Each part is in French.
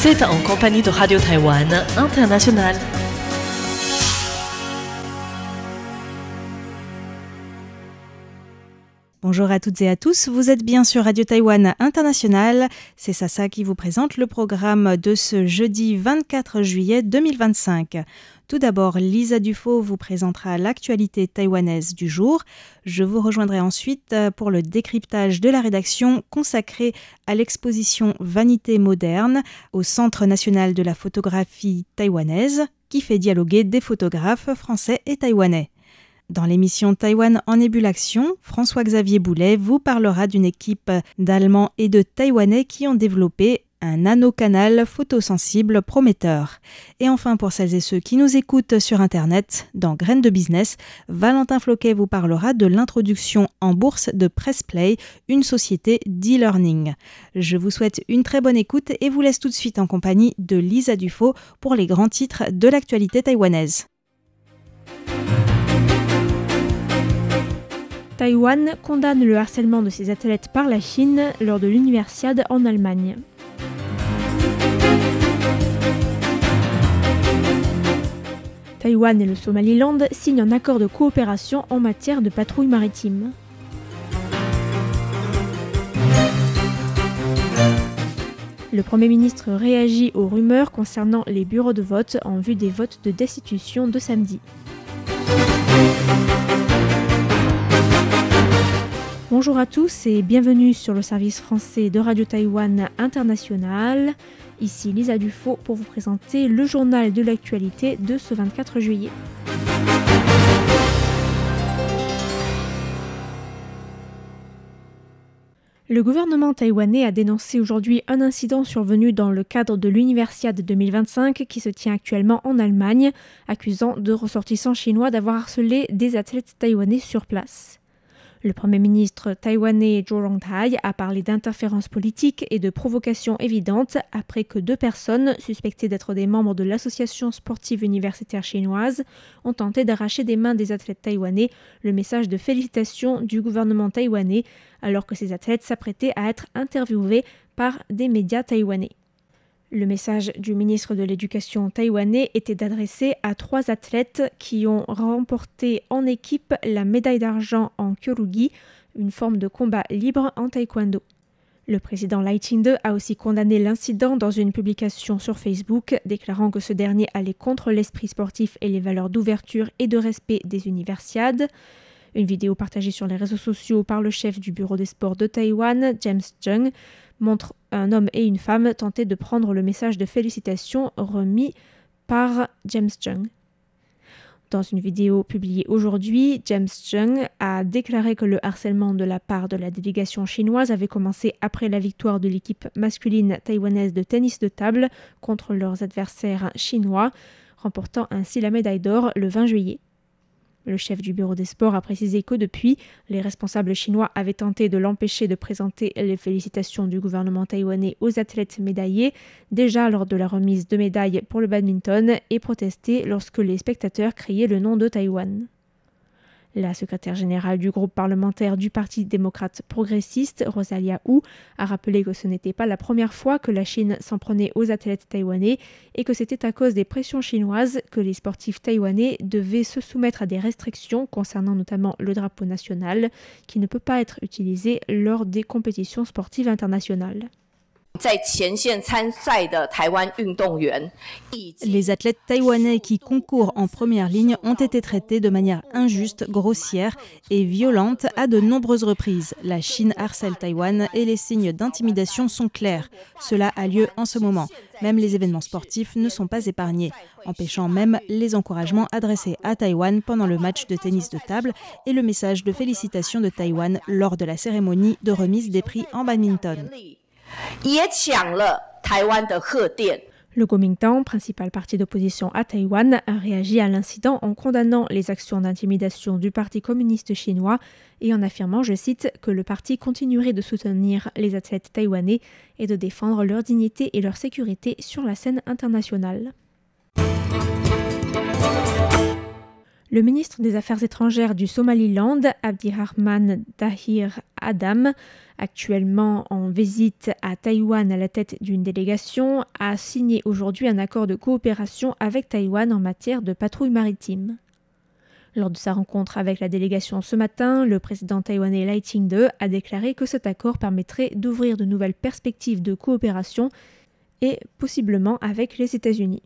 Vous êtes en compagnie de Radio Taïwan International. Bonjour à toutes et à tous, vous êtes bien sur Radio Taïwan International. C'est Sasa qui vous présente le programme de ce jeudi 24 juillet 2025. Tout d'abord, Lisa Dufaux vous présentera l'actualité taïwanaise du jour. Je vous rejoindrai ensuite pour le décryptage de la rédaction consacrée à l'exposition Vanité moderne au Centre national de la photographie taïwanaise qui fait dialoguer des photographes français et taïwanais. Dans l'émission Taïwan en ébullition, François-Xavier Boulet vous parlera d'une équipe d'Allemands et de Taïwanais qui ont développé un nano-canal photosensible prometteur. Et enfin, pour celles et ceux qui nous écoutent sur Internet, dans Graines de Business, Valentin Floquet vous parlera de l'introduction en bourse de Pressplay, une société d'e-learning. Je vous souhaite une très bonne écoute et vous laisse tout de suite en compagnie de Lisa Dufaux pour les grands titres de l'actualité taïwanaise. Taïwan condamne le harcèlement de ses athlètes par la Chine lors de l'Universiade en Allemagne. Taïwan et le Somaliland signent un accord de coopération en matière de patrouille maritime. Le Premier ministre réagit aux rumeurs concernant les bureaux de vote en vue des votes de destitution de samedi. Bonjour à tous et bienvenue sur le service français de Radio Taïwan International. Ici Lisa Dufaux pour vous présenter le journal de l'actualité de ce 24 juillet. Le gouvernement taïwanais a dénoncé aujourd'hui un incident survenu dans le cadre de l'Universiade 2025 qui se tient actuellement en Allemagne, accusant deux ressortissants chinois d'avoir harcelé des athlètes taïwanais sur place. Le Premier ministre taïwanais Zhou Rongtai a parlé d'interférence politique et de provocation évidente après que deux personnes, suspectées d'être des membres de l'association sportive universitaire chinoise, ont tenté d'arracher des mains des athlètes taïwanais le message de félicitations du gouvernement taïwanais alors que ces athlètes s'apprêtaient à être interviewés par des médias taïwanais. Le message du ministre de l'Éducation taïwanais était adressé à trois athlètes qui ont remporté en équipe la médaille d'argent en kyorugi, une forme de combat libre en taekwondo. Le président Lai Ching-te a aussi condamné l'incident dans une publication sur Facebook, déclarant que ce dernier allait contre l'esprit sportif et les valeurs d'ouverture et de respect des universiades. Une vidéo partagée sur les réseaux sociaux par le chef du bureau des sports de Taïwan, James Chung, montre un homme et une femme tenter de prendre le message de félicitations remis par James Chung. Dans une vidéo publiée aujourd'hui, James Chung a déclaré que le harcèlement de la part de la délégation chinoise avait commencé après la victoire de l'équipe masculine taïwanaise de tennis de table contre leurs adversaires chinois, remportant ainsi la médaille d'or le 20 juillet. Le chef du bureau des sports a précisé que depuis, les responsables chinois avaient tenté de l'empêcher de présenter les félicitations du gouvernement taïwanais aux athlètes médaillés, déjà lors de la remise de médailles pour le badminton, et protesté lorsque les spectateurs criaient le nom de Taïwan. La secrétaire générale du groupe parlementaire du Parti démocrate progressiste, Rosalia Hu, a rappelé que ce n'était pas la première fois que la Chine s'en prenait aux athlètes taïwanais et que c'était à cause des pressions chinoises que les sportifs taïwanais devaient se soumettre à des restrictions concernant notamment le drapeau national, qui ne peut pas être utilisé lors des compétitions sportives internationales. Les athlètes taïwanais qui concourent en première ligne ont été traités de manière injuste, grossière et violente à de nombreuses reprises. La Chine harcèle Taïwan et les signes d'intimidation sont clairs. Cela a lieu en ce moment. Même les événements sportifs ne sont pas épargnés, empêchant même les encouragements adressés à Taïwan pendant le match de tennis de table et le message de félicitations de Taïwan lors de la cérémonie de remise des prix en badminton. Le Kuomintang, principal parti d'opposition à Taïwan, a réagi à l'incident en condamnant les actions d'intimidation du Parti communiste chinois et en affirmant, je cite, que le parti continuerait de soutenir les athlètes taïwanais et de défendre leur dignité et leur sécurité sur la scène internationale. Le ministre des Affaires étrangères du Somaliland, Abdirahman Dahir Adam, actuellement en visite à Taïwan à la tête d'une délégation, a signé aujourd'hui un accord de coopération avec Taïwan en matière de patrouille maritime. Lors de sa rencontre avec la délégation ce matin, le président taïwanais Lai Ching-te a déclaré que cet accord permettrait d'ouvrir de nouvelles perspectives de coopération et possiblement avec les États-Unis.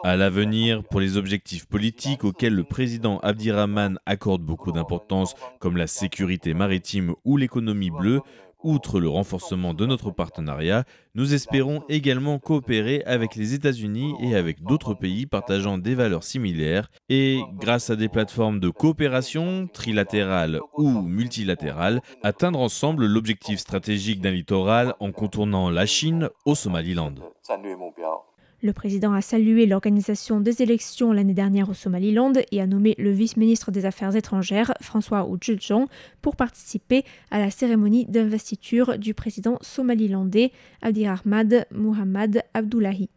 À l'avenir, pour les objectifs politiques auxquels le président Abdirahman accorde beaucoup d'importance, comme la sécurité maritime ou l'économie bleue, outre le renforcement de notre partenariat, nous espérons également coopérer avec les États-Unis et avec d'autres pays partageant des valeurs similaires et, grâce à des plateformes de coopération, trilatérales ou multilatérales, atteindre ensemble l'objectif stratégique d'un littoral en contournant la Chine au Somaliland. Le président a salué l'organisation des élections l'année dernière au Somaliland et a nommé le vice-ministre des Affaires étrangères, François Ujjong, pour participer à la cérémonie d'investiture du président somalilandais Abdirahman Mohamed Abdullahi.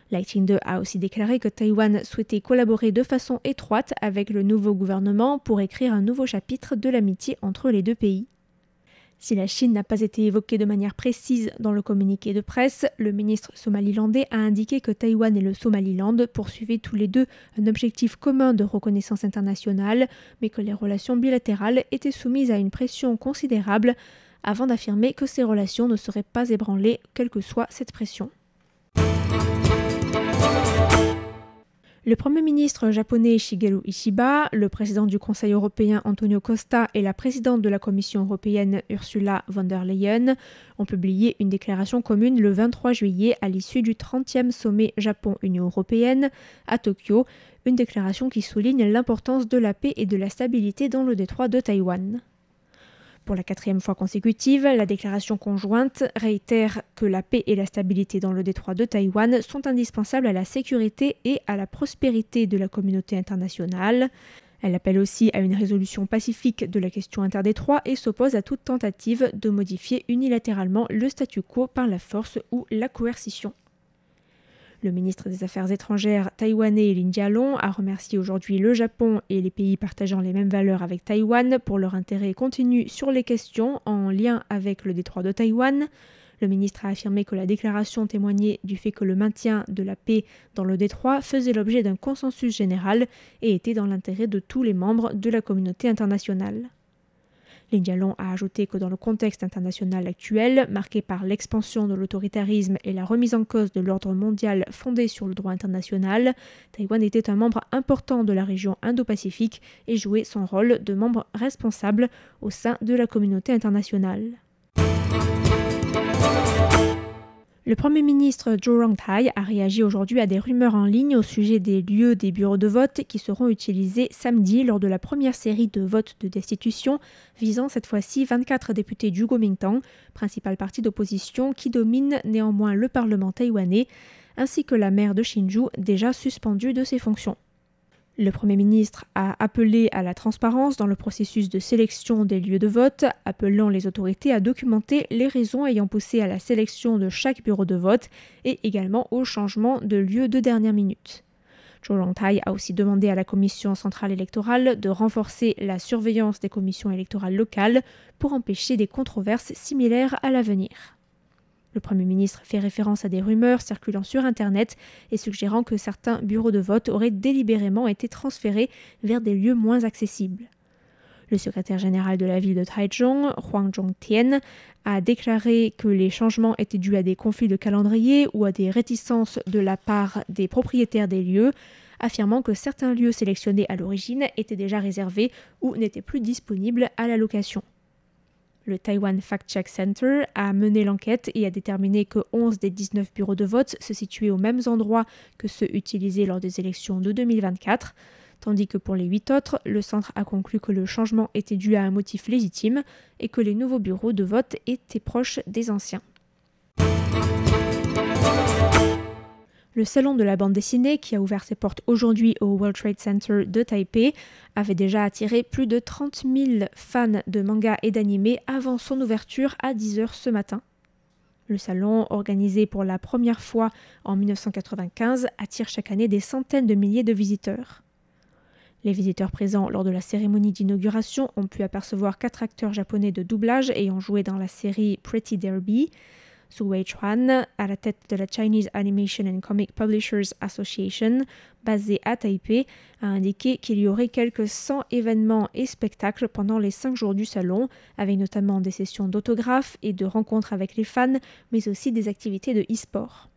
Lai Ching-te a aussi déclaré que Taïwan souhaitait collaborer de façon étroite avec le nouveau gouvernement pour écrire un nouveau chapitre de l'amitié entre les deux pays. Si la Chine n'a pas été évoquée de manière précise dans le communiqué de presse, le ministre somalilandais a indiqué que Taïwan et le Somaliland poursuivaient tous les deux un objectif commun de reconnaissance internationale, mais que les relations bilatérales étaient soumises à une pression considérable, avant d'affirmer que ces relations ne seraient pas ébranlées, quelle que soit cette pression. Le Premier ministre japonais Shigeru Ishiba, le président du Conseil européen Antonio Costa et la présidente de la Commission européenne Ursula von der Leyen ont publié une déclaration commune le 23 juillet à l'issue du 30e sommet Japon-Union européenne à Tokyo, une déclaration qui souligne l'importance de la paix et de la stabilité dans le détroit de Taïwan. Pour la 4e fois consécutive, la déclaration conjointe réitère que la paix et la stabilité dans le détroit de Taïwan sont indispensables à la sécurité et à la prospérité de la communauté internationale. Elle appelle aussi à une résolution pacifique de la question interdétroit et s'oppose à toute tentative de modifier unilatéralement le statu quo par la force ou la coercition. Le ministre des Affaires étrangères taïwanais Lin Jialong a remercié aujourd'hui le Japon et les pays partageant les mêmes valeurs avec Taïwan pour leur intérêt continu sur les questions en lien avec le détroit de Taïwan. Le ministre a affirmé que la déclaration témoignait du fait que le maintien de la paix dans le détroit faisait l'objet d'un consensus général et était dans l'intérêt de tous les membres de la communauté internationale. Lin Jialong a ajouté que dans le contexte international actuel, marqué par l'expansion de l'autoritarisme et la remise en cause de l'ordre mondial fondé sur le droit international, Taïwan était un membre important de la région Indo-Pacifique et jouait son rôle de membre responsable au sein de la communauté internationale. Le Premier ministre Zhou Rongtai a réagi aujourd'hui à des rumeurs en ligne au sujet des lieux des bureaux de vote qui seront utilisés samedi lors de la première série de votes de destitution visant cette fois-ci 24 députés du Kuomintang, principal parti d'opposition qui domine néanmoins le Parlement taïwanais, ainsi que la maire de Hsinchu déjà suspendue de ses fonctions. Le Premier ministre a appelé à la transparence dans le processus de sélection des lieux de vote, appelant les autorités à documenter les raisons ayant poussé à la sélection de chaque bureau de vote et également au changement de lieu de dernière minute. Zhou Rongtai a aussi demandé à la Commission centrale électorale de renforcer la surveillance des commissions électorales locales pour empêcher des controverses similaires à l'avenir. Le Premier ministre fait référence à des rumeurs circulant sur Internet et suggérant que certains bureaux de vote auraient délibérément été transférés vers des lieux moins accessibles. Le secrétaire général de la ville de Taichung, Huang Zhongtian, a déclaré que les changements étaient dus à des conflits de calendrier ou à des réticences de la part des propriétaires des lieux, affirmant que certains lieux sélectionnés à l'origine étaient déjà réservés ou n'étaient plus disponibles à la location. Le Taiwan Fact-Check Center a mené l'enquête et a déterminé que 11 des 19 bureaux de vote se situaient aux mêmes endroits que ceux utilisés lors des élections de 2024, tandis que pour les 8 autres, le centre a conclu que le changement était dû à un motif légitime et que les nouveaux bureaux de vote étaient proches des anciens. Le salon de la bande dessinée, qui a ouvert ses portes aujourd'hui au World Trade Center de Taipei, avait déjà attiré plus de 30 000 fans de manga et d'anime avant son ouverture à 10h ce matin. Le salon, organisé pour la première fois en 1995, attire chaque année des centaines de milliers de visiteurs. Les visiteurs présents lors de la cérémonie d'inauguration ont pu apercevoir 4 acteurs japonais de doublage ayant joué dans la série Pretty Derby. Su Wei-chuan, à la tête de la Chinese Animation and Comic Publishers Association, basée à Taipei, a indiqué qu'il y aurait quelques 100 événements et spectacles pendant les 5 jours du salon, avec notamment des sessions d'autographes et de rencontres avec les fans, mais aussi des activités de e-sport.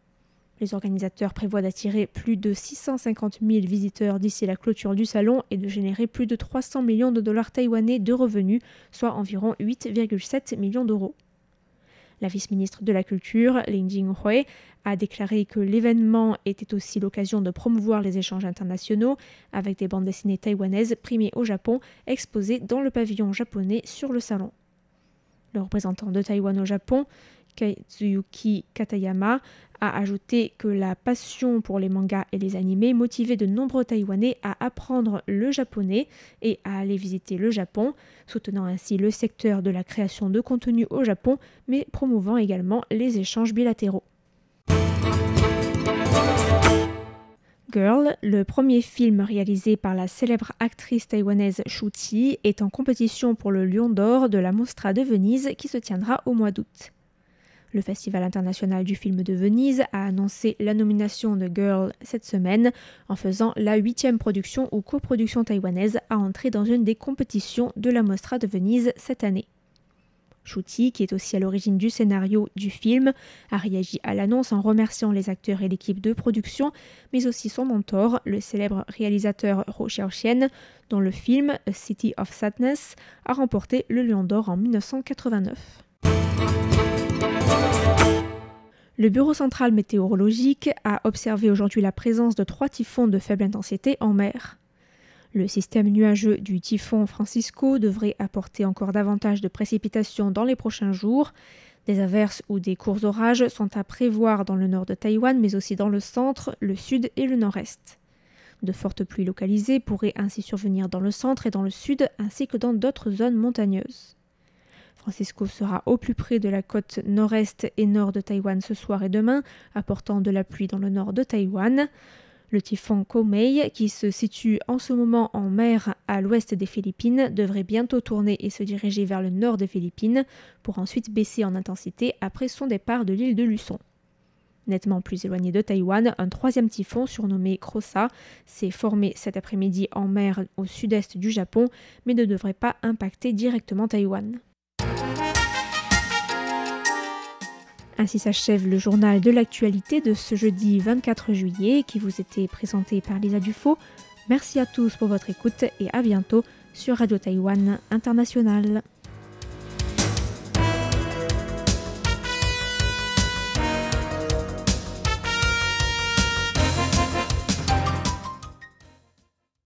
Les organisateurs prévoient d'attirer plus de 650 000 visiteurs d'ici la clôture du salon et de générer plus de 300 millions de dollars taïwanais de revenus, soit environ 8,7 millions d'euros. La vice-ministre de la Culture, Lin Jinghui, a déclaré que l'événement était aussi l'occasion de promouvoir les échanges internationaux avec des bandes dessinées taïwanaises primées au Japon, exposées dans le pavillon japonais sur le salon. Le représentant de Taïwan au Japon, Katsuyuki Katayama, a ajouté que la passion pour les mangas et les animés motivait de nombreux Taïwanais à apprendre le japonais et à aller visiter le Japon, soutenant ainsi le secteur de la création de contenu au Japon, mais promouvant également les échanges bilatéraux. Girl, le premier film réalisé par la célèbre actrice taïwanaise Shu Qi, est en compétition pour le Lion d'Or de la Mostra de Venise qui se tiendra au mois d'août. Le Festival international du film de Venise a annoncé la nomination de Girl cette semaine en faisant la 8e production ou coproduction taïwanaise à entrer dans une des compétitions de la Mostra de Venise cette année. Shu Qi, qui est aussi à l'origine du scénario du film, a réagi à l'annonce en remerciant les acteurs et l'équipe de production, mais aussi son mentor, le célèbre réalisateur Ro Xiaoxian, dont le film A City of Sadness a remporté le Lion d'Or en 1989. Le Bureau central météorologique a observé aujourd'hui la présence de 3 typhons de faible intensité en mer. Le système nuageux du typhon Francisco devrait apporter encore davantage de précipitations dans les prochains jours. Des averses ou des courts orages sont à prévoir dans le nord de Taïwan, mais aussi dans le centre, le sud et le nord-est. De fortes pluies localisées pourraient ainsi survenir dans le centre et dans le sud, ainsi que dans d'autres zones montagneuses. Francisco sera au plus près de la côte nord-est et nord de Taïwan ce soir et demain, apportant de la pluie dans le nord de Taïwan. Le typhon Komei, qui se situe en ce moment en mer à l'ouest des Philippines, devrait bientôt tourner et se diriger vers le nord des Philippines pour ensuite baisser en intensité après son départ de l'île de Luçon. Nettement plus éloigné de Taïwan, un 3e typhon surnommé Krosa s'est formé cet après-midi en mer au sud-est du Japon, mais ne devrait pas impacter directement Taïwan. Ainsi s'achève le journal de l'actualité de ce jeudi 24 juillet qui vous était présenté par Lisa Dufaux. Merci à tous pour votre écoute et à bientôt sur Radio Taïwan International.